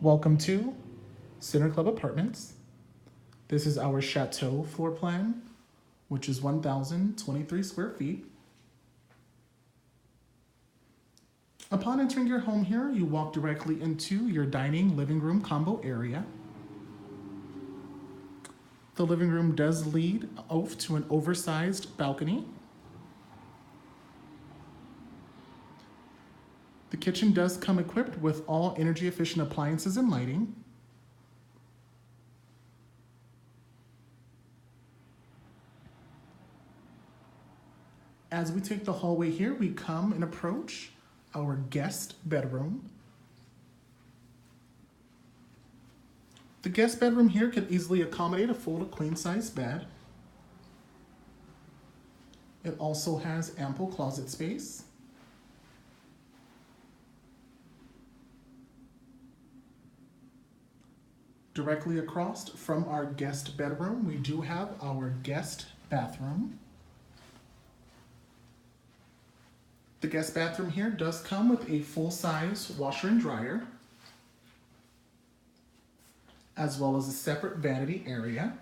Welcome to Center Club Apartments. This is our Chateau floor plan, which is 1,023 square feet. Upon entering your home here, you walk directly into your dining living room combo area. The living room does lead off to an oversized balcony. The kitchen does come equipped with all energy efficient appliances and lighting. As we take the hallway here, we come and approach our guest bedroom. The guest bedroom here could easily accommodate a full queen size bed. It also has ample closet space. Directly across from our guest bedroom, we do have our guest bathroom. The guest bathroom here does come with a full-size washer and dryer, as well as a separate vanity area.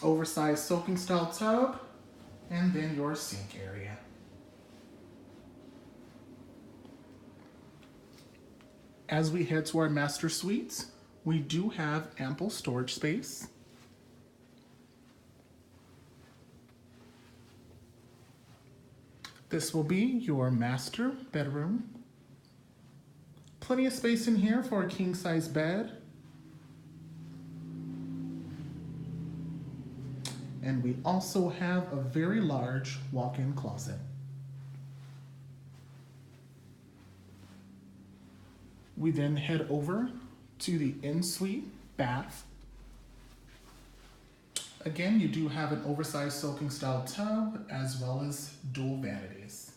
Oversized soaking style tub, and then your sink area. As we head to our master suites, we do have ample storage space. This will be your master bedroom. Plenty of space in here for a king size bed. And we also have a very large walk-in closet. We then head over to the en-suite bath. Again, you do have an oversized soaking style tub as well as dual vanities.